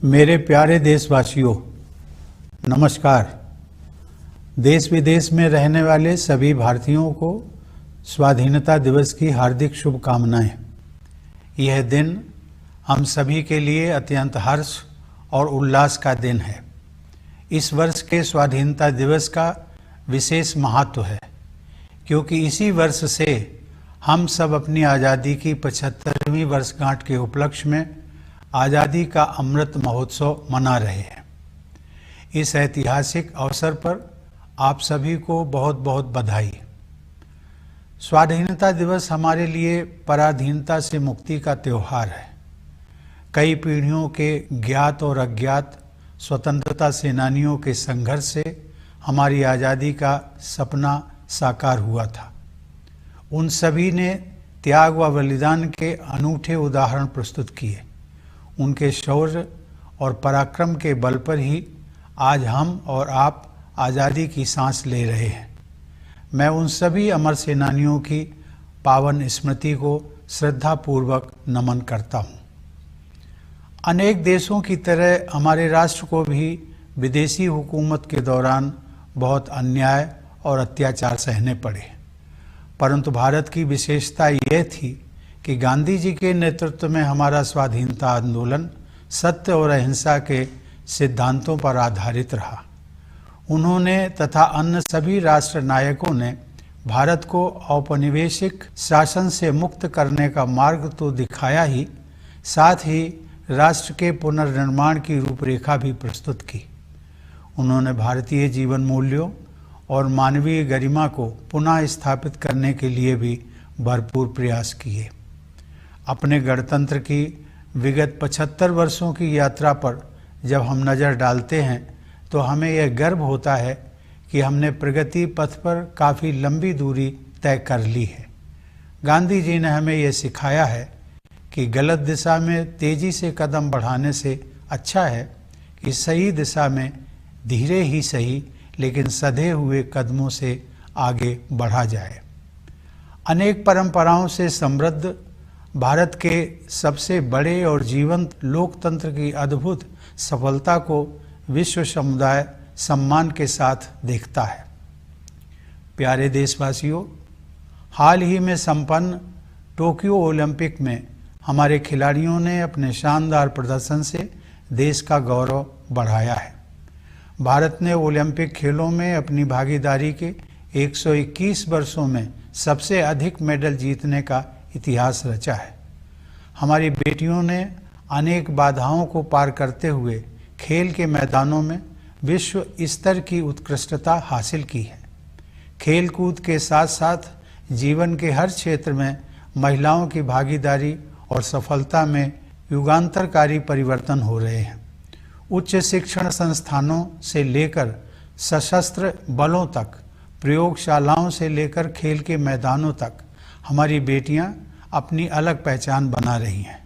मेरे प्यारे देशवासियों, नमस्कार। देश विदेश में रहने वाले सभी भारतीयों को स्वाधीनता दिवस की हार्दिक शुभकामनाएं। यह दिन हम सभी के लिए अत्यंत हर्ष और उल्लास का दिन है। इस वर्ष के स्वाधीनता दिवस का विशेष महत्व है क्योंकि इसी वर्ष से हम सब अपनी आज़ादी की 75वीं वर्षगांठ के उपलक्ष्य में आज़ादी का अमृत महोत्सव मना रहे हैं। इस ऐतिहासिक अवसर पर आप सभी को बहुत बहुत बधाई। स्वाधीनता दिवस हमारे लिए पराधीनता से मुक्ति का त्यौहार है। कई पीढ़ियों के ज्ञात और अज्ञात स्वतंत्रता सेनानियों के संघर्ष से हमारी आज़ादी का सपना साकार हुआ था। उन सभी ने त्याग व बलिदान के अनूठे उदाहरण प्रस्तुत किए। उनके शौर्य और पराक्रम के बल पर ही आज हम और आप आज़ादी की सांस ले रहे हैं। मैं उन सभी अमर सेनानियों की पावन स्मृति को श्रद्धापूर्वक नमन करता हूँ। अनेक देशों की तरह हमारे राष्ट्र को भी विदेशी हुकूमत के दौरान बहुत अन्याय और अत्याचार सहने पड़े, परंतु भारत की विशेषता यह थी कि गांधी जी के नेतृत्व में हमारा स्वाधीनता आंदोलन सत्य और अहिंसा के सिद्धांतों पर आधारित रहा। उन्होंने तथा अन्य सभी राष्ट्र नायकों ने भारत को औपनिवेशिक शासन से मुक्त करने का मार्ग तो दिखाया ही, साथ ही राष्ट्र के पुनर्निर्माण की रूपरेखा भी प्रस्तुत की। उन्होंने भारतीय जीवन मूल्यों और मानवीय गरिमा को पुनः स्थापित करने के लिए भी भरपूर प्रयास किए। अपने गणतंत्र की विगत 75 वर्षों की यात्रा पर जब हम नज़र डालते हैं तो हमें यह गर्व होता है कि हमने प्रगति पथ पर काफ़ी लंबी दूरी तय कर ली है। गांधी जी ने हमें यह सिखाया है कि गलत दिशा में तेज़ी से कदम बढ़ाने से अच्छा है कि सही दिशा में धीरे ही सही लेकिन सधे हुए कदमों से आगे बढ़ा जाए। अनेक परंपराओं से समृद्ध भारत के सबसे बड़े और जीवंत लोकतंत्र की अद्भुत सफलता को विश्व समुदाय सम्मान के साथ देखता है। प्यारे देशवासियों, हाल ही में संपन्न टोक्यो ओलंपिक में हमारे खिलाड़ियों ने अपने शानदार प्रदर्शन से देश का गौरव बढ़ाया है। भारत ने ओलंपिक खेलों में अपनी भागीदारी के 121 वर्षों में सबसे अधिक मेडल जीतने का इतिहास रचा है। हमारी बेटियों ने अनेक बाधाओं को पार करते हुए खेल के मैदानों में विश्व स्तर की उत्कृष्टता हासिल की है। खेल कूद के साथ साथ जीवन के हर क्षेत्र में महिलाओं की भागीदारी और सफलता में युगांतरकारी परिवर्तन हो रहे हैं। उच्च शिक्षण संस्थानों से लेकर सशस्त्र बलों तक, प्रयोगशालाओं से लेकर खेल के मैदानों तक हमारी बेटियां अपनी अलग पहचान बना रही हैं।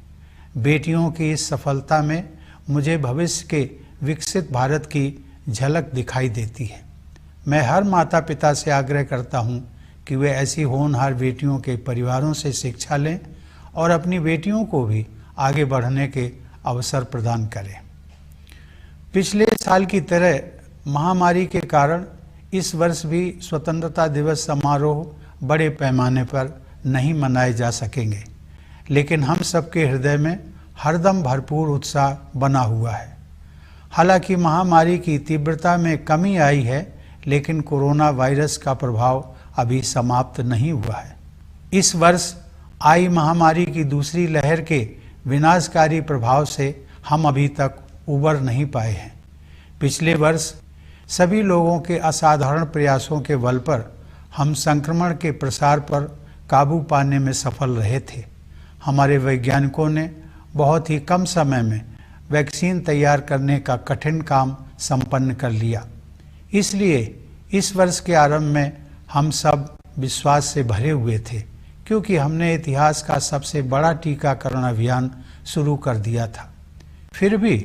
बेटियों की इस सफलता में मुझे भविष्य के विकसित भारत की झलक दिखाई देती है। मैं हर माता पिता से आग्रह करता हूं कि वे ऐसी होनहार बेटियों के परिवारों से शिक्षा लें और अपनी बेटियों को भी आगे बढ़ने के अवसर प्रदान करें। पिछले साल की तरह महामारी के कारण इस वर्ष भी स्वतंत्रता दिवस समारोह बड़े पैमाने पर नहीं मनाए जा सकेंगे, लेकिन हम सबके हृदय में हरदम भरपूर उत्साह बना हुआ है। हालांकि महामारी की तीव्रता में कमी आई है, लेकिन कोरोना वायरस का प्रभाव अभी समाप्त नहीं हुआ है। इस वर्ष आई महामारी की दूसरी लहर के विनाशकारी प्रभाव से हम अभी तक उबर नहीं पाए हैं। पिछले वर्ष सभी लोगों के असाधारण प्रयासों के बल पर हम संक्रमण के प्रसार पर काबू पाने में सफल रहे थे। हमारे वैज्ञानिकों ने बहुत ही कम समय में वैक्सीन तैयार करने का कठिन काम संपन्न कर लिया। इसलिए इस वर्ष के आरंभ में हम सब विश्वास से भरे हुए थे, क्योंकि हमने इतिहास का सबसे बड़ा टीकाकरण अभियान शुरू कर दिया था। फिर भी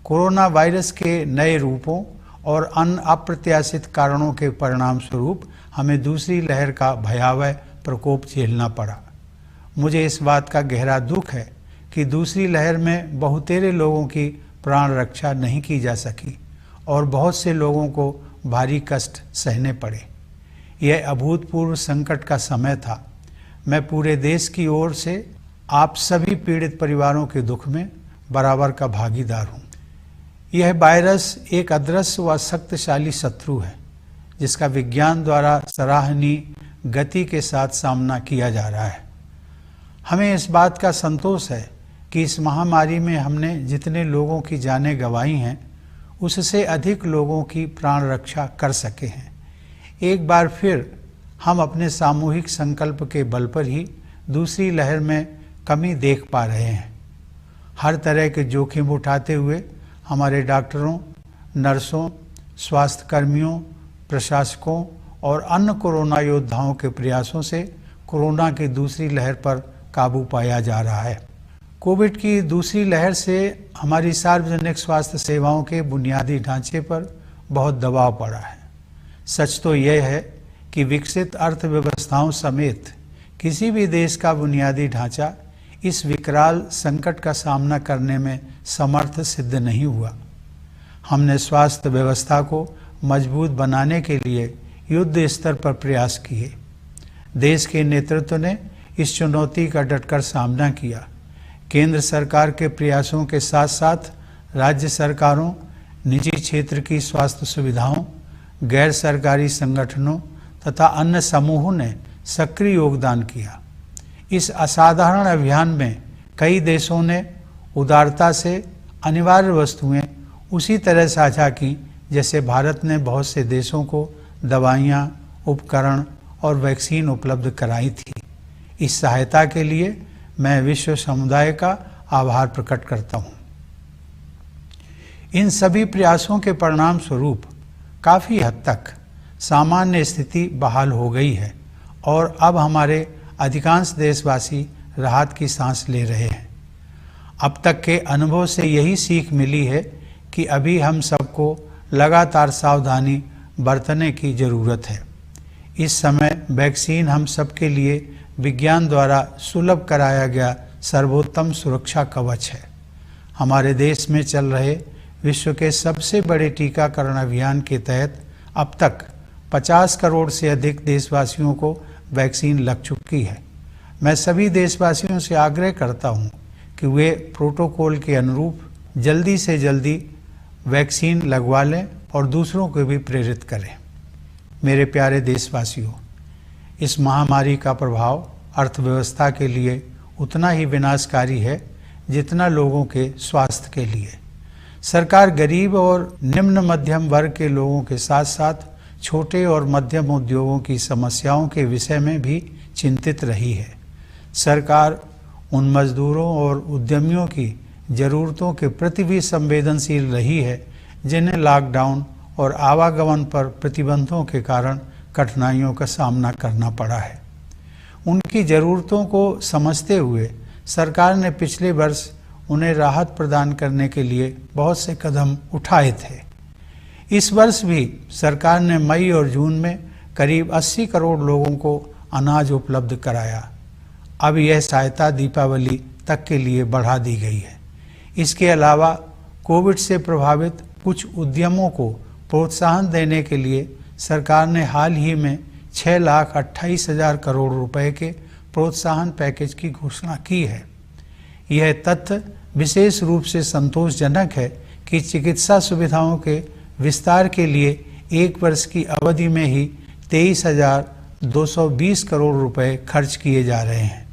कोरोना वायरस के नए रूपों और अन्य अप्रत्याशित कारणों के परिणाम स्वरूप हमें दूसरी लहर का भयावह प्रकोप झेलना पड़ा। मुझे इस बात का गहरा दुख है कि दूसरी लहर में बहुतेरे लोगों की प्राण रक्षा नहीं की जा सकी और बहुत से लोगों को भारी कष्ट सहने पड़े। यह अभूतपूर्व संकट का समय था। मैं पूरे देश की ओर से आप सभी पीड़ित परिवारों के दुख में बराबर का भागीदार हूँ। यह वायरस एक अदृश्य व शक्तिशाली शत्रु है जिसका विज्ञान द्वारा सराहनीय गति के साथ सामना किया जा रहा है। हमें इस बात का संतोष है कि इस महामारी में हमने जितने लोगों की जानें गंवाई हैं उससे अधिक लोगों की प्राण रक्षा कर सके हैं। एक बार फिर हम अपने सामूहिक संकल्प के बल पर ही दूसरी लहर में कमी देख पा रहे हैं। हर तरह के जोखिम उठाते हुए हमारे डॉक्टरों, नर्सों, स्वास्थ्य कर्मियों, प्रशासकों और अन्य कोरोना योद्धाओं के प्रयासों से कोरोना की दूसरी लहर पर काबू पाया जा रहा है। कोविड की दूसरी लहर से हमारी सार्वजनिक स्वास्थ्य सेवाओं के बुनियादी ढांचे पर बहुत दबाव पड़ा है। सच तो यह है कि विकसित अर्थव्यवस्थाओं समेत किसी भी देश का बुनियादी ढांचा इस विकराल संकट का सामना करने में समर्थ सिद्ध नहीं हुआ। हमने स्वास्थ्य व्यवस्था को मजबूत बनाने के लिए युद्ध स्तर पर प्रयास किए। देश के नेतृत्व ने इस चुनौती का डटकर सामना किया। केंद्र सरकार के प्रयासों के साथ साथ राज्य सरकारों, निजी क्षेत्र की स्वास्थ्य सुविधाओं, गैर सरकारी संगठनों तथा अन्य समूहों ने सक्रिय योगदान किया। इस असाधारण अभियान में कई देशों ने उदारता से अनिवार्य वस्तुएं उसी तरह साझा की जैसे भारत ने बहुत से देशों को दवाइयाँ, उपकरण और वैक्सीन उपलब्ध कराई थी। इस सहायता के लिए मैं विश्व समुदाय का आभार प्रकट करता हूँ। इन सभी प्रयासों के परिणाम स्वरूप काफ़ी हद तक सामान्य स्थिति बहाल हो गई है और अब हमारे अधिकांश देशवासी राहत की सांस ले रहे हैं। अब तक के अनुभव से यही सीख मिली है कि अभी हम सबको लगातार सावधानी बरतने की ज़रूरत है। इस समय वैक्सीन हम सबके लिए विज्ञान द्वारा सुलभ कराया गया सर्वोत्तम सुरक्षा कवच है। हमारे देश में चल रहे विश्व के सबसे बड़े टीकाकरण अभियान के तहत अब तक 50 करोड़ से अधिक देशवासियों को वैक्सीन लग चुकी है। मैं सभी देशवासियों से आग्रह करता हूं कि वे प्रोटोकॉल के अनुरूप जल्दी से जल्दी वैक्सीन लगवा लें और दूसरों को भी प्रेरित करें। मेरे प्यारे देशवासियों, इस महामारी का प्रभाव अर्थव्यवस्था के लिए उतना ही विनाशकारी है जितना लोगों के स्वास्थ्य के लिए। सरकार गरीब और निम्न मध्यम वर्ग के लोगों के साथ साथ छोटे और मध्यम उद्योगों की समस्याओं के विषय में भी चिंतित रही है। सरकार उन मजदूरों और उद्यमियों की ज़रूरतों के प्रति भी संवेदनशील रही है जिन्हें लॉकडाउन और आवागमन पर प्रतिबंधों के कारण कठिनाइयों का सामना करना पड़ा है। उनकी ज़रूरतों को समझते हुए सरकार ने पिछले वर्ष उन्हें राहत प्रदान करने के लिए बहुत से कदम उठाए थे। इस वर्ष भी सरकार ने मई और जून में करीब 80 करोड़ लोगों को अनाज उपलब्ध कराया। अब यह सहायता दीपावली तक के लिए बढ़ा दी गई है। इसके अलावा कोविड से प्रभावित कुछ उद्यमों को प्रोत्साहन देने के लिए सरकार ने हाल ही में 6,28,000 करोड़ रुपए के प्रोत्साहन पैकेज की घोषणा की है। यह तथ्य विशेष रूप से संतोषजनक है कि चिकित्सा सुविधाओं के विस्तार के लिए एक वर्ष की अवधि में ही 23,220 करोड़ रुपए खर्च किए जा रहे हैं।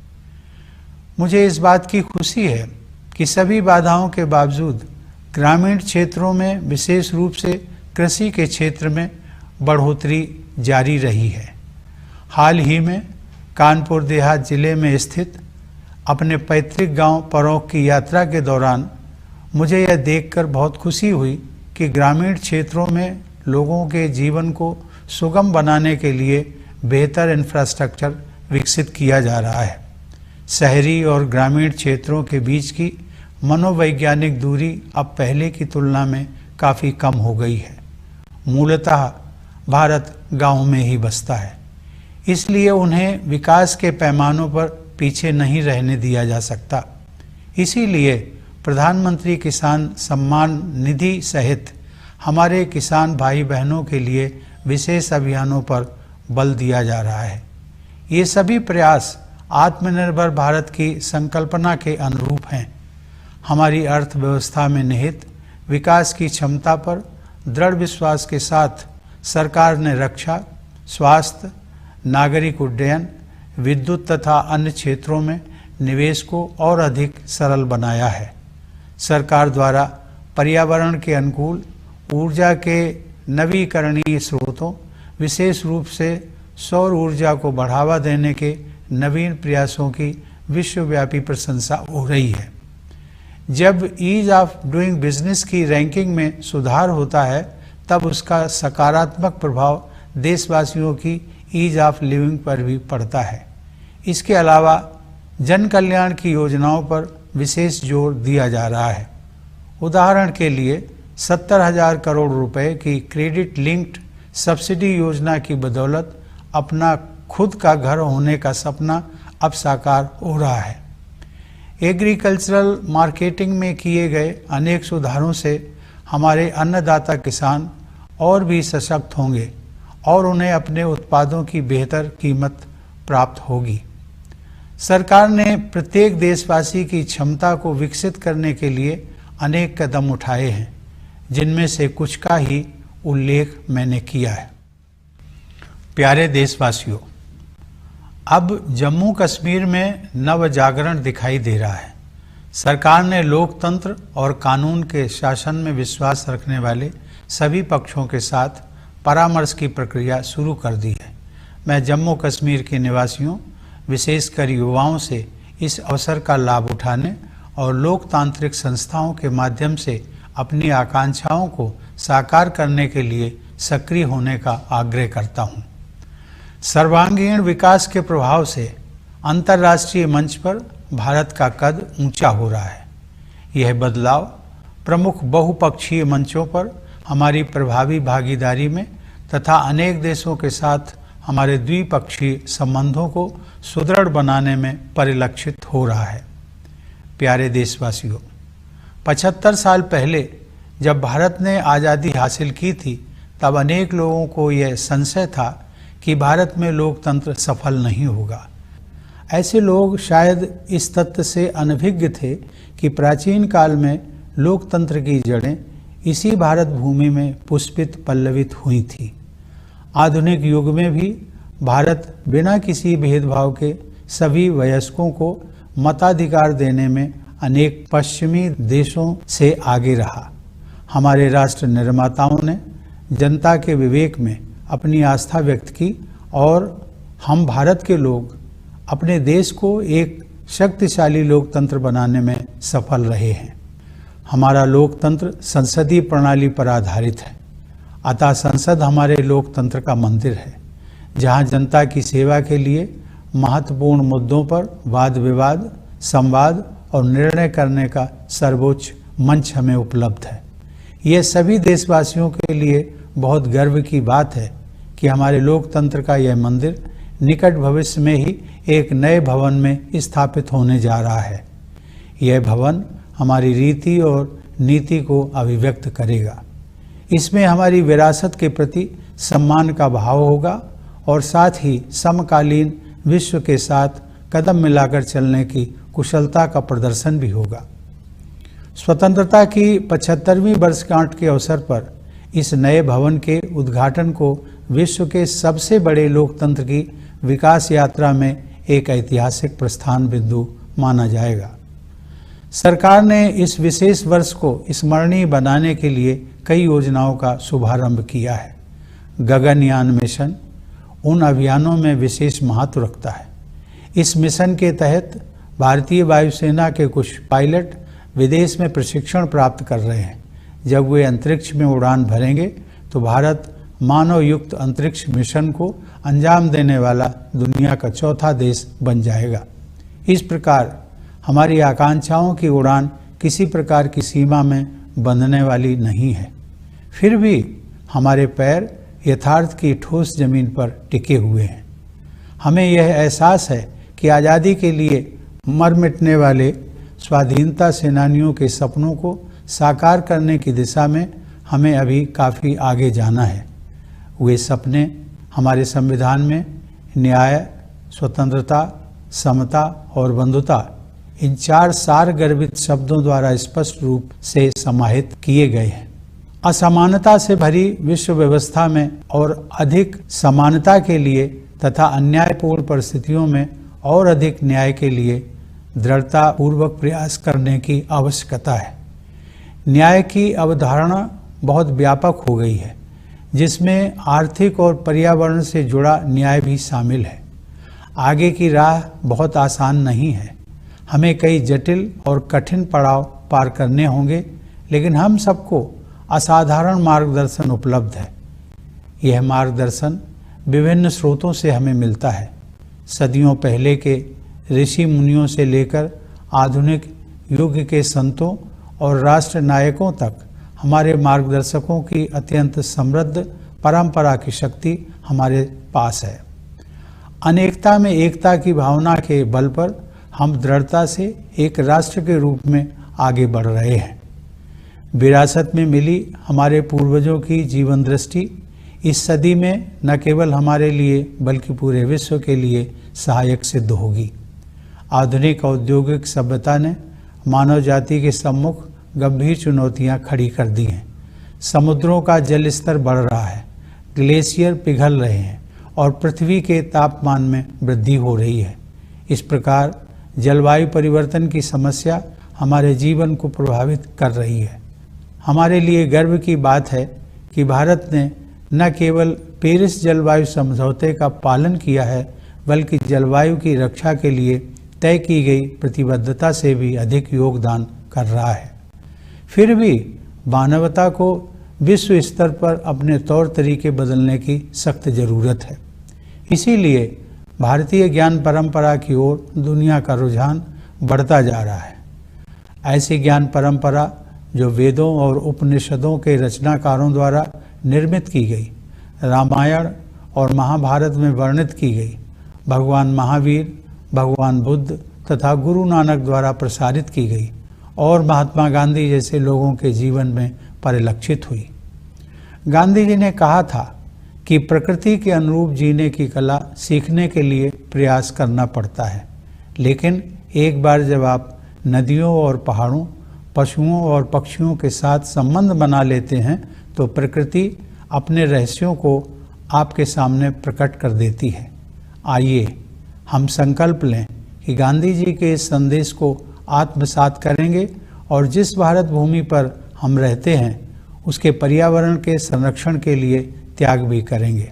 मुझे इस बात की खुशी है कि सभी बाधाओं के बावजूद ग्रामीण क्षेत्रों में विशेष रूप से कृषि के क्षेत्र में बढ़ोतरी जारी रही है। हाल ही में कानपुर देहात जिले में स्थित अपने पैतृक गांव परौख की यात्रा के दौरान मुझे यह देखकर बहुत खुशी हुई कि ग्रामीण क्षेत्रों में लोगों के जीवन को सुगम बनाने के लिए बेहतर इंफ्रास्ट्रक्चर विकसित किया जा रहा है। शहरी और ग्रामीण क्षेत्रों के बीच की मनोवैज्ञानिक दूरी अब पहले की तुलना में काफ़ी कम हो गई है। मूलतः भारत गाँव में ही बसता है, इसलिए उन्हें विकास के पैमानों पर पीछे नहीं रहने दिया जा सकता। इसीलिए प्रधानमंत्री किसान सम्मान निधि सहित हमारे किसान भाई बहनों के लिए विशेष अभियानों पर बल दिया जा रहा है। ये सभी प्रयास आत्मनिर्भर भारत की संकल्पना के अनुरूप हैं। हमारी अर्थव्यवस्था में निहित विकास की क्षमता पर दृढ़ विश्वास के साथ सरकार ने रक्षा, स्वास्थ्य, नागरिक उड्डयन, विद्युत तथा अन्य क्षेत्रों में निवेश को और अधिक सरल बनाया है। सरकार द्वारा पर्यावरण के अनुकूल ऊर्जा के नवीकरणीय स्रोतों, विशेष रूप से सौर ऊर्जा को बढ़ावा देने के नवीन प्रयासों की विश्वव्यापी प्रशंसा हो रही है। जब ईज ऑफ डूइंग बिजनेस की रैंकिंग में सुधार होता है, तब उसका सकारात्मक प्रभाव देशवासियों की ईज ऑफ लिविंग पर भी पड़ता है। इसके अलावा जन कल्याण की योजनाओं पर विशेष जोर दिया जा रहा है। उदाहरण के लिए 70,000 करोड़ रुपए की क्रेडिट लिंक्ड सब्सिडी योजना की बदौलत अपना खुद का घर होने का सपना अब साकार हो रहा है। एग्रीकल्चरल मार्केटिंग में किए गए अनेक सुधारों से हमारे अन्नदाता किसान और भी सशक्त होंगे और उन्हें अपने उत्पादों की बेहतर कीमत प्राप्त होगी। सरकार ने प्रत्येक देशवासी की क्षमता को विकसित करने के लिए अनेक कदम उठाए हैं, जिनमें से कुछ का ही उल्लेख मैंने किया है। प्यारे देशवासियों, अब जम्मू कश्मीर में नव जागरण दिखाई दे रहा है। सरकार ने लोकतंत्र और कानून के शासन में विश्वास रखने वाले सभी पक्षों के साथ परामर्श की प्रक्रिया शुरू कर दी है। मैं जम्मू कश्मीर के निवासियों, विशेषकर युवाओं से इस अवसर का लाभ उठाने और लोकतांत्रिक संस्थाओं के माध्यम से अपनी आकांक्षाओं को साकार करने के लिए सक्रिय होने का आग्रह करता हूँ। सर्वांगीण विकास के प्रभाव से अंतर्राष्ट्रीय मंच पर भारत का कद ऊंचा हो रहा है। यह बदलाव प्रमुख बहुपक्षीय मंचों पर हमारी प्रभावी भागीदारी में तथा अनेक देशों के साथ हमारे द्विपक्षीय संबंधों को सुदृढ़ बनाने में परिलक्षित हो रहा है। प्यारे देशवासियों, 75 साल पहले जब भारत ने आज़ादी हासिल की थी, तब अनेक लोगों को यह संशय था कि भारत में लोकतंत्र सफल नहीं होगा। ऐसे लोग शायद इस तथ्य से अनभिज्ञ थे कि प्राचीन काल में लोकतंत्र की जड़ें इसी भारत भूमि में पुष्पित पल्लवित हुई थी। आधुनिक युग में भी भारत बिना किसी भेदभाव के सभी वयस्कों को मताधिकार देने में अनेक पश्चिमी देशों से आगे रहा। हमारे राष्ट्र निर्माताओं ने जनता के विवेक में अपनी आस्था व्यक्त की और हम भारत के लोग अपने देश को एक शक्तिशाली लोकतंत्र बनाने में सफल रहे हैं। हमारा लोकतंत्र संसदीय प्रणाली पर आधारित है, अतः संसद हमारे लोकतंत्र का मंदिर है, जहां जनता की सेवा के लिए महत्वपूर्ण मुद्दों पर वाद विवाद, संवाद और निर्णय करने का सर्वोच्च मंच हमें उपलब्ध है। ये सभी देशवासियों के लिए बहुत गर्व की बात है कि हमारे लोकतंत्र का यह मंदिर निकट भविष्य में ही एक नए भवन में स्थापित होने जा रहा है। यह भवन हमारी रीति और नीति को अभिव्यक्त करेगा। इसमें हमारी विरासत के प्रति सम्मान का भाव होगा और साथ ही समकालीन विश्व के साथ कदम मिलाकर चलने की कुशलता का प्रदर्शन भी होगा। स्वतंत्रता की 75वीं वर्षगांठ के अवसर पर इस नए भवन के उद्घाटन को विश्व के सबसे बड़े लोकतंत्र की विकास यात्रा में एक ऐतिहासिक प्रस्थान बिंदु माना जाएगा। सरकार ने इस विशेष वर्ष को स्मरणीय बनाने के लिए कई योजनाओं का शुभारंभ किया है। गगनयान मिशन उन अभियानों में विशेष महत्व रखता है। इस मिशन के तहत भारतीय वायुसेना के कुछ पायलट विदेश में प्रशिक्षण प्राप्त कर रहे हैं। जब वे अंतरिक्ष में उड़ान भरेंगे तो भारत मानव युक्त अंतरिक्ष मिशन को अंजाम देने वाला दुनिया का चौथा देश बन जाएगा। इस प्रकार हमारी आकांक्षाओं की उड़ान किसी प्रकार की सीमा में बंधने वाली नहीं है। फिर भी हमारे पैर यथार्थ की ठोस जमीन पर टिके हुए हैं। हमें यह एहसास है कि आज़ादी के लिए मर मिटने वाले स्वाधीनता सेनानियों के सपनों को साकार करने की दिशा में हमें अभी काफ़ी आगे जाना है। वे सपने हमारे संविधान में न्याय, स्वतंत्रता, समता और बंधुता, इन 4 सार गर्भित शब्दों द्वारा स्पष्ट रूप से समाहित किए गए हैं। असमानता से भरी विश्व व्यवस्था में और अधिक समानता के लिए तथा अन्यायपूर्ण परिस्थितियों में और अधिक न्याय के लिए दृढ़तापूर्वक प्रयास करने की आवश्यकता है। न्याय की अवधारणा बहुत व्यापक हो गई है, जिसमें आर्थिक और पर्यावरण से जुड़ा न्याय भी शामिल है। आगे की राह बहुत आसान नहीं है। हमें कई जटिल और कठिन पड़ाव पार करने होंगे, लेकिन हम सबको असाधारण मार्गदर्शन उपलब्ध है। यह मार्गदर्शन विभिन्न स्रोतों से हमें मिलता है। सदियों पहले के ऋषि मुनियों से लेकर आधुनिक युग के संतों और राष्ट्र नायकों तक हमारे मार्गदर्शकों की अत्यंत समृद्ध परंपरा की शक्ति हमारे पास है। अनेकता में एकता की भावना के बल पर हम दृढ़ता से एक राष्ट्र के रूप में आगे बढ़ रहे हैं। विरासत में मिली हमारे पूर्वजों की जीवन दृष्टि इस सदी में न केवल हमारे लिए बल्कि पूरे विश्व के लिए सहायक सिद्ध होगी। आधुनिक औद्योगिक सभ्यता ने मानव जाति के सम्मुख गंभीर चुनौतियां खड़ी कर दी हैं। समुद्रों का जल स्तर बढ़ रहा है, ग्लेशियर पिघल रहे हैं और पृथ्वी के तापमान में वृद्धि हो रही है। इस प्रकार जलवायु परिवर्तन की समस्या हमारे जीवन को प्रभावित कर रही है। हमारे लिए गर्व की बात है कि भारत ने न केवल पेरिस जलवायु समझौते का पालन किया है, बल्कि जलवायु की रक्षा के लिए तय की गई प्रतिबद्धता से भी अधिक योगदान कर रहा है। फिर भी मानवता को विश्व स्तर पर अपने तौर तरीके बदलने की सख्त ज़रूरत है। इसीलिए भारतीय ज्ञान परंपरा की ओर दुनिया का रुझान बढ़ता जा रहा है। ऐसी ज्ञान परंपरा जो वेदों और उपनिषदों के रचनाकारों द्वारा निर्मित की गई, रामायण और महाभारत में वर्णित की गई, भगवान महावीर, भगवान बुद्ध तथा गुरु नानक द्वारा प्रसारित की गई और महात्मा गांधी जैसे लोगों के जीवन में परिलक्षित हुई। गांधी जी ने कहा था कि प्रकृति के अनुरूप जीने की कला सीखने के लिए प्रयास करना पड़ता है, लेकिन एक बार जब आप नदियों और पहाड़ों, पशुओं और पक्षियों के साथ संबंध बना लेते हैं तो प्रकृति अपने रहस्यों को आपके सामने प्रकट कर देती है। आइए हम संकल्प लें कि गांधी जी के इस संदेश को आत्मसात करेंगे और जिस भारत भूमि पर हम रहते हैं उसके पर्यावरण के संरक्षण के लिए त्याग भी करेंगे।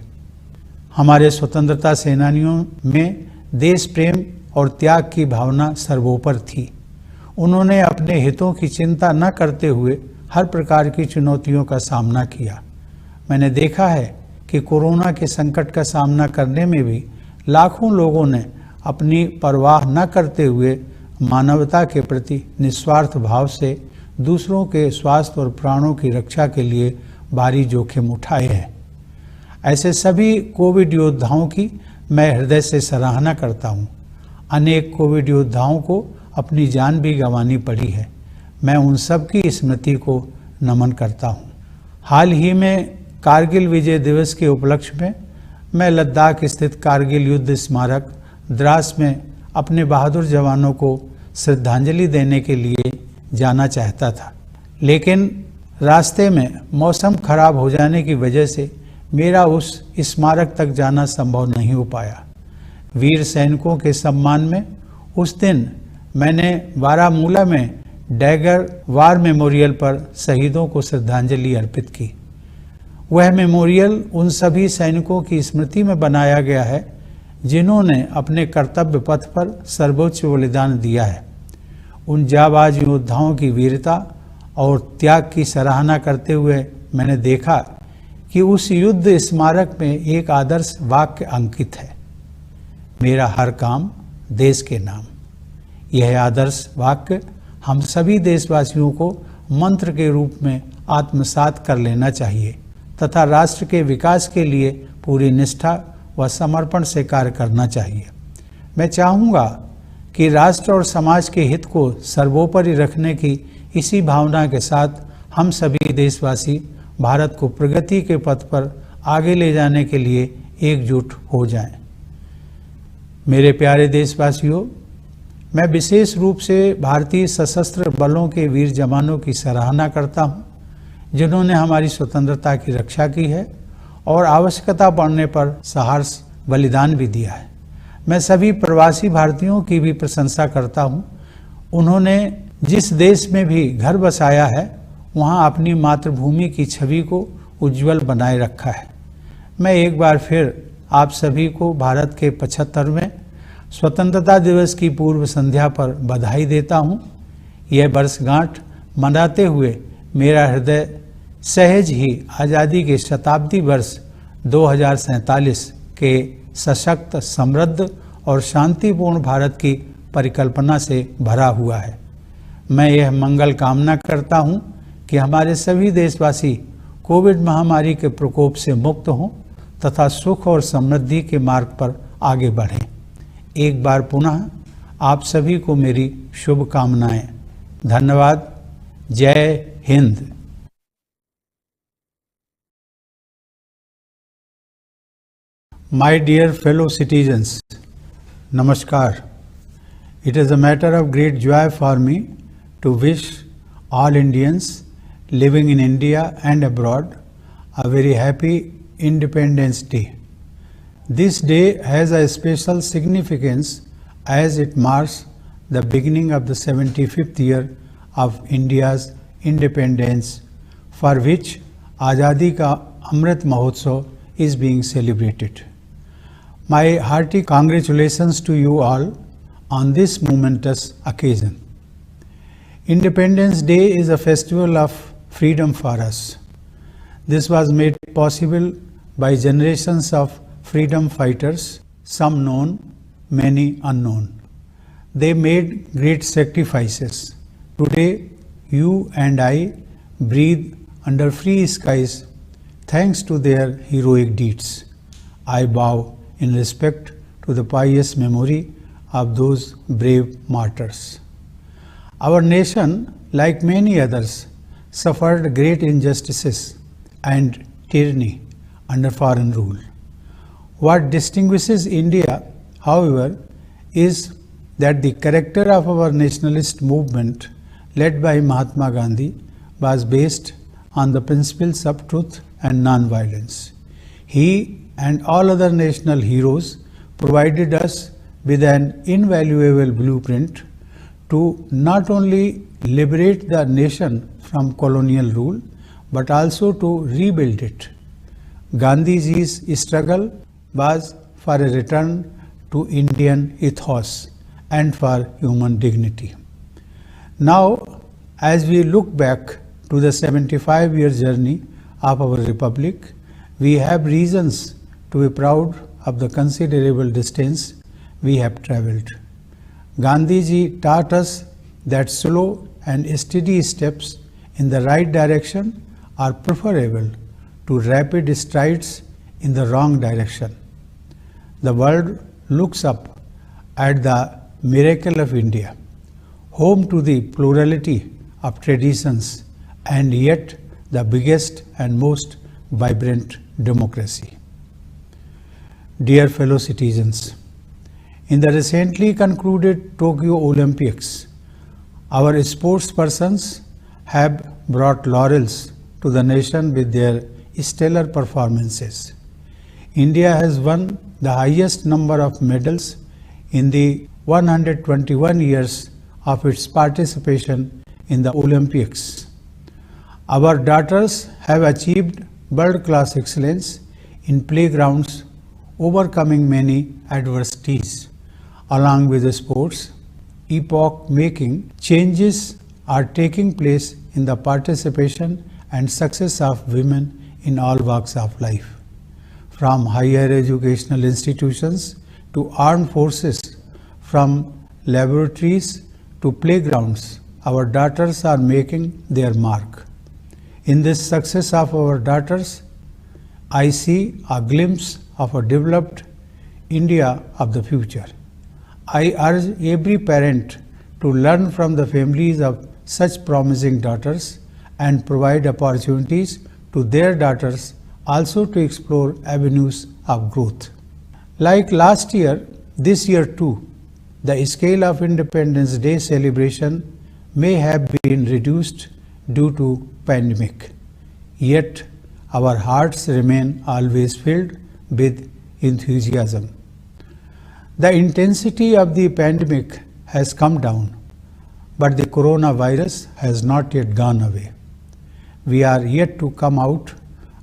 हमारे स्वतंत्रता सेनानियों में देश प्रेम और त्याग की भावना सर्वोपर थी। उन्होंने अपने हितों की चिंता न करते हुए हर प्रकार की चुनौतियों का सामना किया। मैंने देखा है कि कोरोना के संकट का सामना करने में भी लाखों लोगों ने अपनी परवाह न करते हुए मानवता के प्रति निस्वार्थ भाव से दूसरों के स्वास्थ्य और प्राणों की रक्षा के लिए भारी जोखिम उठाए हैं। ऐसे सभी कोविड योद्धाओं की मैं हृदय से सराहना करता हूँ। अनेक कोविड योद्धाओं को अपनी जान भी गंवानी पड़ी है। मैं उन सब की स्मृति को नमन करता हूँ। हाल ही में कारगिल विजय दिवस के उपलक्ष्य में मैं लद्दाख स्थित कारगिल युद्ध स्मारक द्रास में अपने बहादुर जवानों को श्रद्धांजलि देने के लिए जाना चाहता था, लेकिन रास्ते में मौसम खराब हो जाने की वजह से मेरा उस स्मारक तक जाना संभव नहीं हो पाया। वीर सैनिकों के सम्मान में उस दिन मैंने बारामूला में डैगर वार मेमोरियल पर शहीदों को श्रद्धांजलि अर्पित की। वह मेमोरियल उन सभी सैनिकों की स्मृति में बनाया गया है जिन्होंने अपने कर्तव्य पथ पर सर्वोच्च बलिदान दिया है। उन जाबाज योद्धाओं की वीरता और त्याग की सराहना करते हुए मैंने देखा कि उस युद्ध स्मारक में एक आदर्श वाक्य अंकित है, मेरा हर काम देश के नाम। यह आदर्श वाक्य हम सभी देशवासियों को मंत्र के रूप में आत्मसात कर लेना चाहिए तथा राष्ट्र के विकास के लिए पूरी निष्ठा व समर्पण से कार्य करना चाहिए। मैं चाहूँगा कि राष्ट्र और समाज के हित को सर्वोपरि रखने की इसी भावना के साथ हम सभी देशवासी भारत को प्रगति के पथ पर आगे ले जाने के लिए एकजुट हो जाएं। मेरे प्यारे देशवासियों, मैं विशेष रूप से भारतीय सशस्त्र बलों के वीर जवानों की सराहना करता हूं, जिन्होंने हमारी स्वतंत्रता की रक्षा की है और आवश्यकता पड़ने पर साहस बलिदान भी दिया है। मैं सभी प्रवासी भारतीयों की भी प्रशंसा करता हूं। उन्होंने जिस देश में भी घर बसाया है, वहां अपनी मातृभूमि की छवि को उज्जवल बनाए रखा है। मैं एक बार फिर आप सभी को भारत के 75वें स्वतंत्रता दिवस की पूर्व संध्या पर बधाई देता हूं। यह वर्षगांठ मनाते हुए मेरा हृदय सहज ही आज़ादी के शताब्दी वर्ष 2047 के सशक्त, समृद्ध और शांतिपूर्ण भारत की परिकल्पना से भरा हुआ है। मैं यह मंगल कामना करता हूं कि हमारे सभी देशवासी कोविड महामारी के प्रकोप से मुक्त हों तथा सुख और समृद्धि के मार्ग पर आगे बढ़ें। एक बार पुनः आप सभी को मेरी शुभकामनाएं। धन्यवाद। जय Hind. My dear fellow citizens, Namaskar. It is a matter of great joy for me to wish all Indians living in India and abroad a very happy Independence Day. This day has a special significance as it marks the beginning of the 75th year of India's independence, for which Azadi Ka Amrit Mahotsav is being celebrated. My hearty congratulations to you all on this momentous occasion. Independence Day is a festival of freedom for us. This was made possible by generations of freedom fighters, some known, many unknown. They made great sacrifices. Today, you and I breathe under free skies thanks to their heroic deeds. I bow in respect to the pious memory of those brave martyrs. Our nation, like many others, suffered great injustices and tyranny under foreign rule. What distinguishes India, however, is that the character of our nationalist movement, led by Mahatma Gandhi, was based on the principles of truth and non-violence. He and all other national heroes provided us with an invaluable blueprint to not only liberate the nation from colonial rule, but also to rebuild it. Gandhiji's struggle was for a return to Indian ethos and for human dignity. Now, as we look back to the 75-year journey of our republic, we have reasons to be proud of the considerable distance we have travelled. Gandhiji taught us that slow and steady steps in the right direction are preferable to rapid strides in the wrong direction. The world looks up at the miracle of India, home to the plurality of traditions and yet the biggest and most vibrant democracy. Dear fellow citizens, in the recently concluded Tokyo Olympics, our sportspersons have brought laurels to the nation with their stellar performances. India has won the highest number of medals in the 121 years of its participation in the Olympics. Our daughters have achieved world-class excellence in playgrounds, overcoming many adversities. Along with the sports, epoch-making changes are taking place in the participation and success of women in all walks of life. From higher educational institutions to armed forces, from laboratories to playgrounds, our daughters are making their mark. In this success of our daughters, I see a glimpse of a developed India of the future. I urge every parent to learn from the families of such promising daughters and provide opportunities to their daughters also to explore avenues of growth. Like last year, this year too, the scale of Independence Day celebration may have been reduced due to pandemic. Yet, our hearts remain always filled with enthusiasm. The intensity of the pandemic has come down, but the coronavirus has not yet gone away. We are yet to come out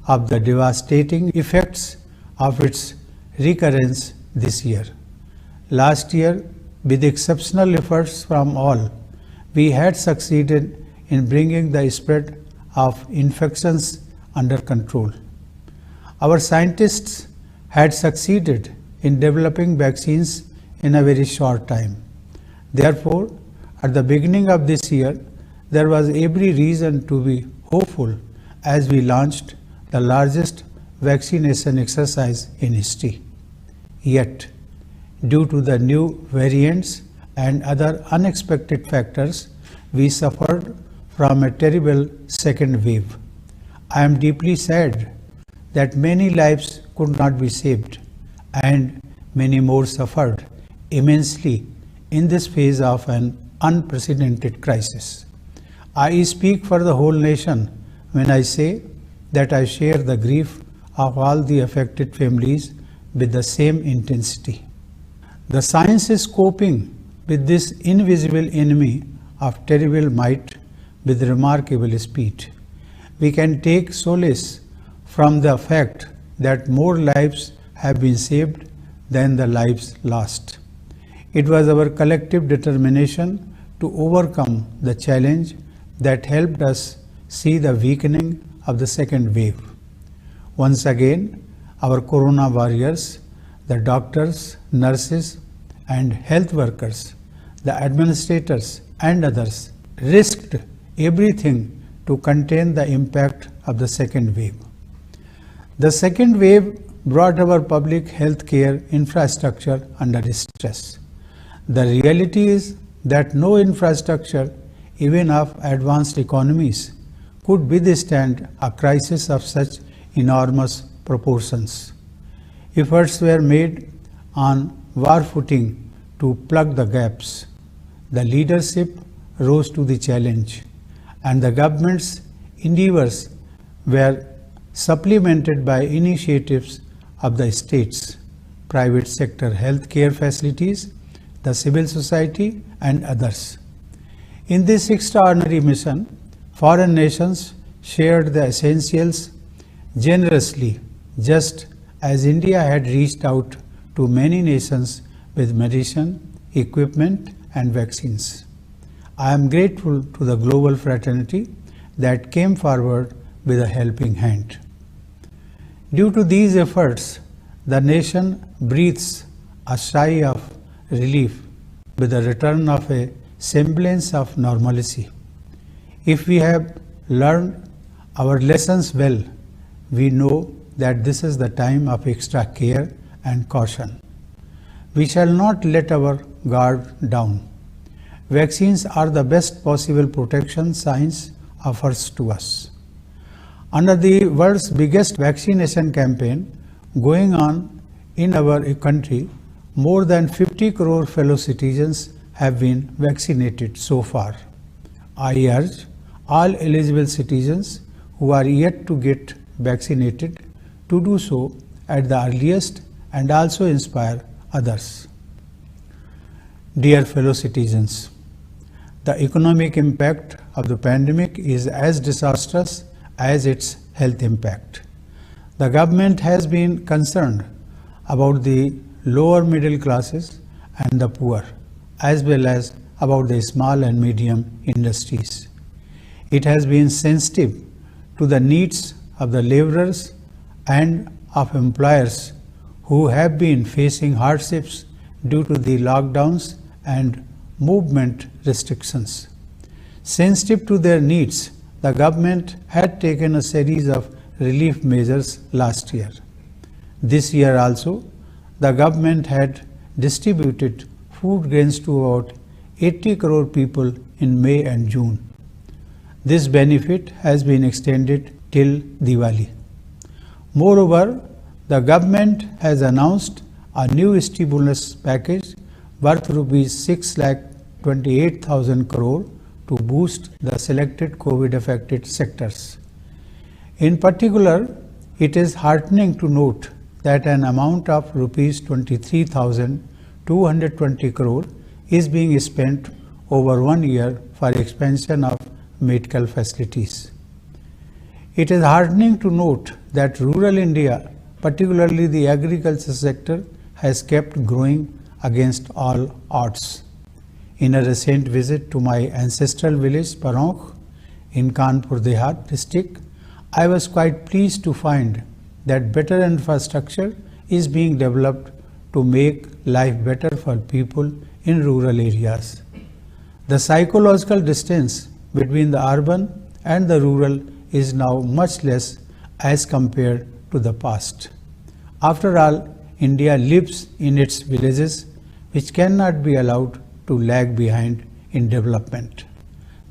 of the devastating effects of its recurrence this year. Last year, with exceptional efforts from all, we had succeeded in bringing the spread of infections under control. Our scientists had succeeded in developing vaccines in a very short time. Therefore, at the beginning of this year, there was every reason to be hopeful as we launched the largest vaccination exercise in history. Yet, due to the new variants and other unexpected factors, we suffered from a terrible second wave. I am deeply sad that many lives could not be saved and many more suffered immensely in this phase of an unprecedented crisis. I speak for the whole nation when I say that I share the grief of all the affected families with the same intensity. The science is coping with this invisible enemy of terrible might with remarkable speed. We can take solace from the fact that more lives have been saved than the lives lost. It was our collective determination to overcome the challenge that helped us see the weakening of the second wave. Once again, our corona warriors, the doctors, nurses, and health workers, the administrators, and others risked everything to contain the impact of the second wave. The second wave brought our public health care infrastructure under stress. The reality is that no infrastructure, even of advanced economies, could withstand a crisis of such enormous proportions. Efforts were made on war footing to plug the gaps. The leadership rose to the challenge, and the government's endeavors were supplemented by initiatives of the states, private sector healthcare facilities, the civil society, and others. In this extraordinary mission, foreign nations shared the essentials generously, just as India had reached out to many nations with medicine, equipment, and vaccines. I am grateful to the global fraternity that came forward with a helping hand. Due to these efforts, the nation breathes a sigh of relief with the return of a semblance of normalcy. If we have learned our lessons well, we know that this is the time of extra care and caution. We shall not let our guard down. Vaccines are the best possible protection science offers to us. Under the world's biggest vaccination campaign going on in our country, more than 50 crore fellow citizens have been vaccinated so far. I urge all eligible citizens who are yet to get vaccinated to do so at the earliest and also inspire others. Dear fellow citizens, the economic impact of the pandemic is as disastrous as its health impact. The government has been concerned about the lower middle classes and the poor, as well as about the small and medium industries. It has been sensitive to the needs of the laborers and of employers who have been facing hardships due to the lockdowns and movement restrictions. Sensitive to their needs, the government had taken a series of relief measures last year. This year also, the government had distributed food grains to about 80 crore people in May and June. This benefit has been extended till Diwali. Moreover, the government has announced a new stimulus package worth rupees 6,28,000 crore to boost the selected COVID-affected sectors. In particular, it is heartening to note that an amount of rupees 23,220 crore is being spent over 1 year for expansion of medical facilities. It is heartening to note that rural India, particularly the agriculture sector, has kept growing against all odds. In a recent visit to my ancestral village Paronk in Kanpur Dehat district, I was quite pleased to find that better infrastructure is being developed to make life better for people in rural areas. The psychological distance between the urban and the rural is now much less as compared to the past. After all, India lives in its villages, which cannot be allowed to lag behind in development.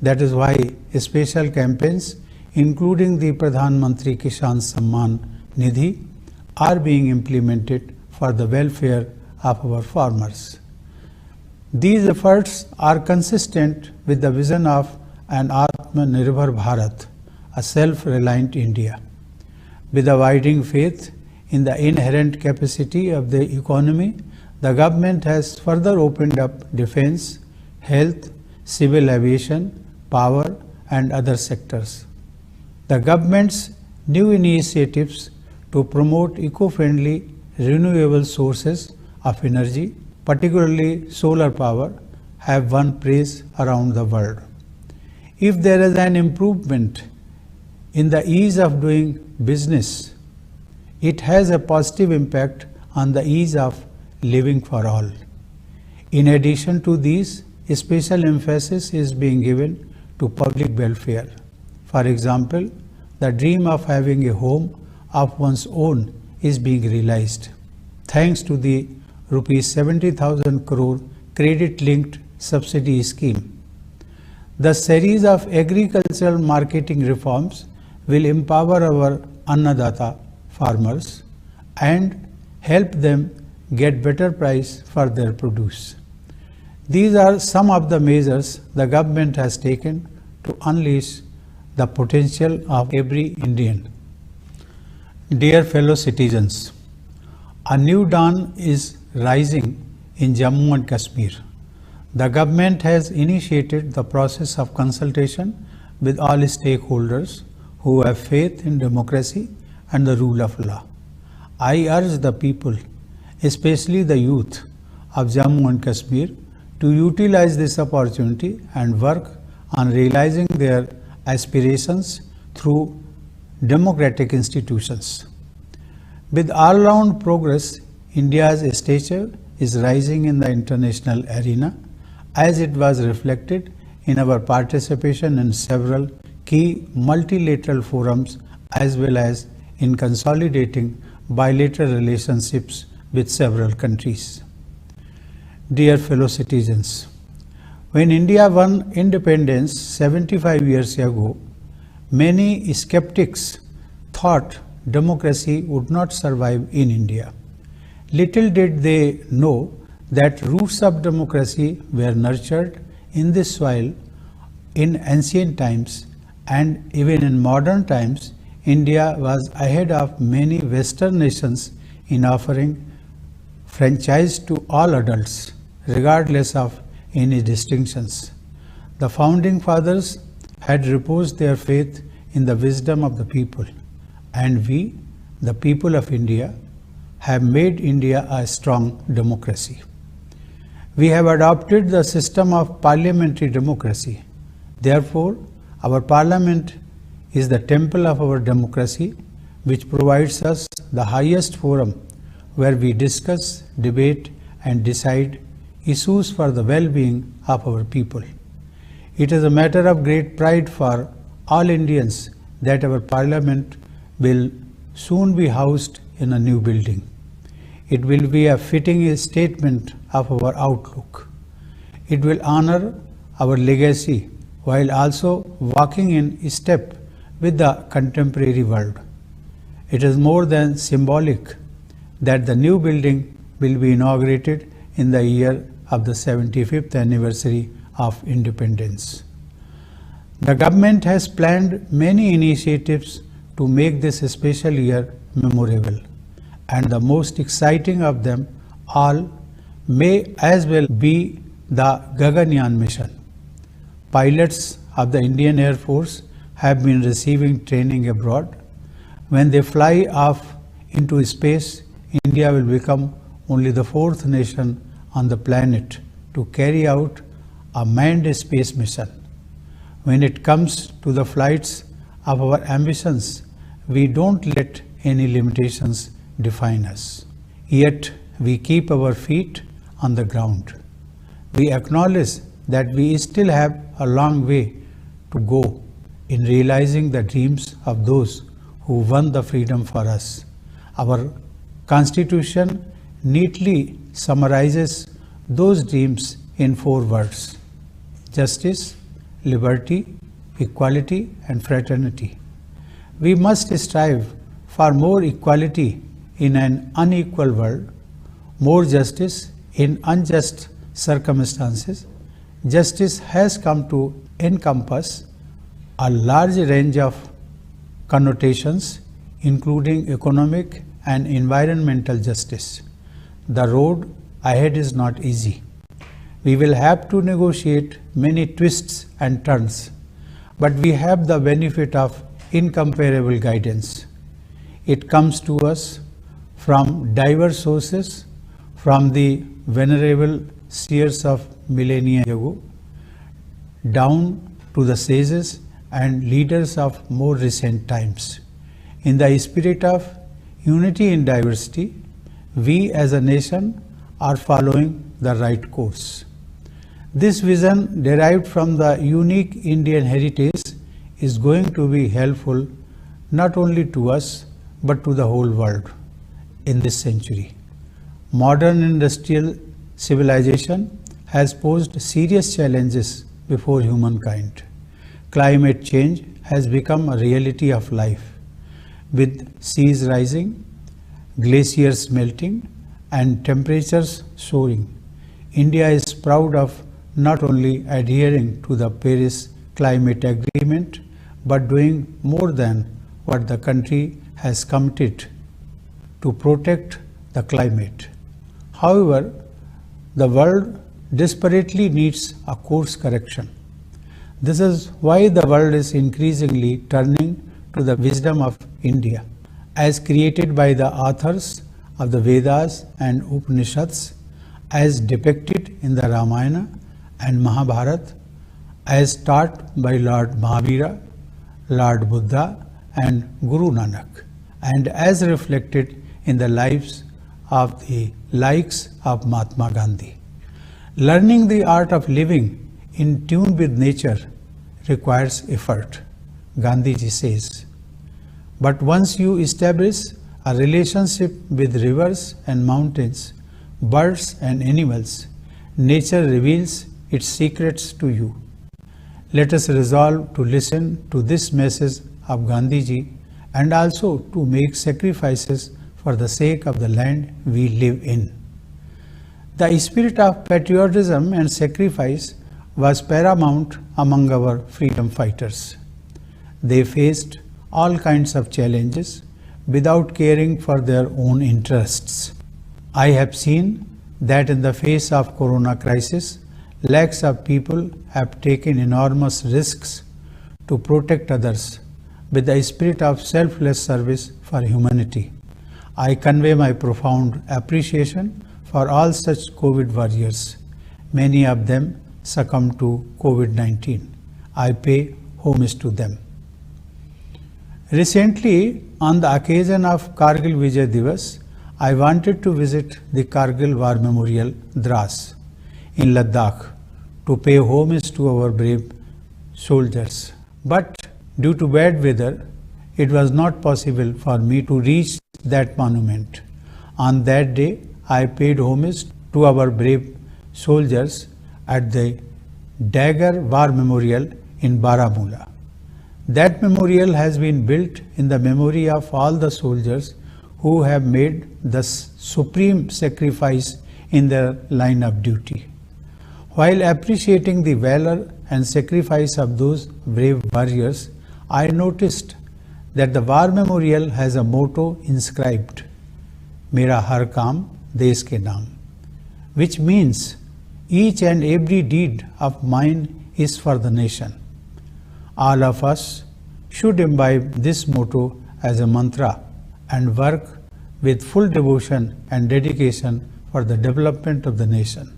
That is why special campaigns, including the Pradhan Mantri Kisan Samman Nidhi, are being implemented for the welfare of our farmers. These efforts are consistent with the vision of an Atmanirbhar Bharat, a self-reliant India. With abiding faith in the inherent capacity of the economy, the government has further opened up defense, health, civil aviation, power, and other sectors. The government's new initiatives to promote eco-friendly renewable sources of energy, particularly solar power, have won praise around the world. If there is an improvement in the ease of doing business, it has a positive impact on the ease of living for all. In addition to these, a special emphasis is being given to public welfare. For example, the dream of having a home of one's own is being realized thanks to the rupees 70,000 crore credit-linked subsidy scheme. The series of agricultural marketing reforms will empower our Annadata farmers and help them get better price for their produce. These are some of the measures the government has taken to unleash the potential of every Indian. Dear fellow citizens, a new dawn is rising in Jammu and Kashmir. The government has initiated the process of consultation with all stakeholders who have faith in democracy and the rule of law. I urge the people, especially the youth of Jammu and Kashmir, to utilize this opportunity and work on realizing their aspirations through democratic institutions. With all-round progress, India's stature is rising in the international arena, as it was reflected in our participation in several key multilateral forums as well as in consolidating bilateral relationships with several countries. Dear fellow citizens, when India won independence 75 years ago, many skeptics thought democracy would not survive in India. Little did they know that roots of democracy were nurtured in this soil in ancient times, and even in modern times, India was ahead of many Western nations in offering franchise to all adults, regardless of any distinctions. The founding fathers had reposed their faith in the wisdom of the people, and we, the people of India, have made India a strong democracy. We have adopted the system of parliamentary democracy. Therefore, our parliament is the temple of our democracy, which provides us the highest forum where we discuss, debate, and decide issues for the well-being of our people. It is a matter of great pride for all Indians that our parliament will soon be housed in a new building. It will be a fitting statement of our outlook. It will honor our legacy while also walking in step with the contemporary world. It is more than symbolic that the new building will be inaugurated in the year of the 75th anniversary of independence. The government has planned many initiatives to make this special year memorable, and the most exciting of them all may as well be the Gaganyaan mission. Pilots of the Indian Air Force have been receiving training abroad. When they fly off into space, India will become only the fourth nation on the planet to carry out a manned space mission. When it comes to the flights of our ambitions, we don't let any limitations define us. Yet we keep our feet on the ground. We acknowledge that we still have a long way to go in realizing the dreams of those who won the freedom for us. Our Constitution neatly summarizes those dreams in 4 words: justice, liberty, equality, and fraternity. We must strive for more equality in an unequal world, more justice in unjust circumstances. Justice has come to encompass a large range of connotations, including economic and environmental justice. The road ahead is not easy. We will have to negotiate many twists and turns, but we have the benefit of incomparable guidance. It comes to us from diverse sources, from the venerable seers of millennia ago, down to the sages and leaders of more recent times. In the spirit of unity in diversity, we as a nation are following the right course. This vision, derived from the unique Indian heritage, is going to be helpful not only to us but to the whole world in this century. Modern industrial civilization has posed serious challenges before humankind. Climate change has become a reality of life. With seas rising, glaciers melting, and temperatures soaring, India is proud of not only adhering to the Paris Climate Agreement, but doing more than what the country has committed to protect the climate. However, the world desperately needs a course correction. This is why the world is increasingly turning to the wisdom of India, as created by the authors of the Vedas and Upanishads, as depicted in the Ramayana and Mahabharata, as taught by Lord Mahavira, Lord Buddha, and Guru Nanak, and as reflected in the lives of the likes of Mahatma Gandhi. Learning the art of living in tune with nature requires effort, Gandhiji says. But once you establish a relationship with rivers and mountains, birds and animals, nature reveals its secrets to you. Let us resolve to listen to this message of Gandhiji and also to make sacrifices for the sake of the land we live in. The spirit of patriotism and sacrifice was paramount among our freedom fighters. They faced all kinds of challenges without caring for their own interests. I have seen that in the face of corona crisis, lakhs of people have taken enormous risks to protect others with the spirit of selfless service for humanity. I convey my profound appreciation for all such COVID warriors. Many of them succumbed to COVID-19. I pay homage to them. Recently, on the occasion of Kargil Vijay Divas, I wanted to visit the Kargil War Memorial, Dras, in Ladakh, to pay homage to our brave soldiers. But due to bad weather, it was not possible for me to reach that monument. On that day, I paid homage to our brave soldiers at the Dagger War Memorial in Baramulla. That memorial has been built in the memory of all the soldiers who have made the supreme sacrifice in their line of duty. While appreciating the valor and sacrifice of those brave warriors, I noticed that the war memorial has a motto inscribed, "Mera har kaam desh ke naam," which means each and every deed of mine is for the nation. All of us should imbibe this motto as a mantra and work with full devotion and dedication for the development of the nation.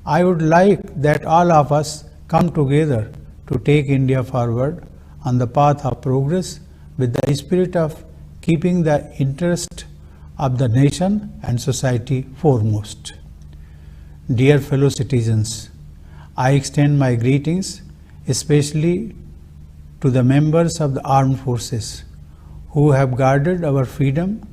I would like that all of us come together to take India forward on the path of progress with the spirit of keeping the interest of the nation and society foremost. Dear fellow citizens, I extend my greetings especially to the members of the armed forces who have guarded our freedom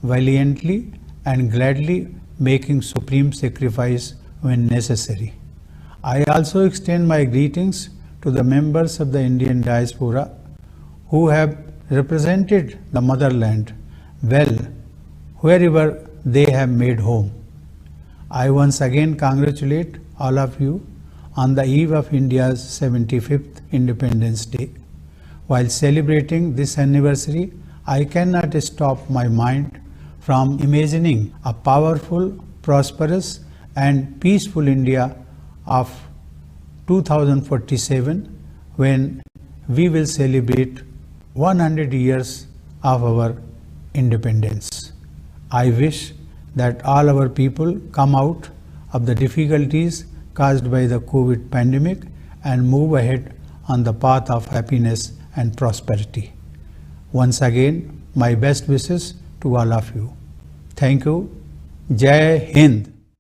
valiantly and gladly, making supreme sacrifice when necessary. I also extend my greetings to the members of the Indian diaspora who have represented the motherland well wherever they have made home. I once again congratulate all of you on the eve of India's 75th Independence Day. While celebrating this anniversary, I cannot stop my mind from imagining a powerful, prosperous and peaceful India of 2047 when we will celebrate 100 years of our independence. I wish that all our people come out of the difficulties caused by the COVID pandemic and move ahead on the path of happiness and prosperity. Once again, my best wishes to all of you. Thank you. Jai Hind.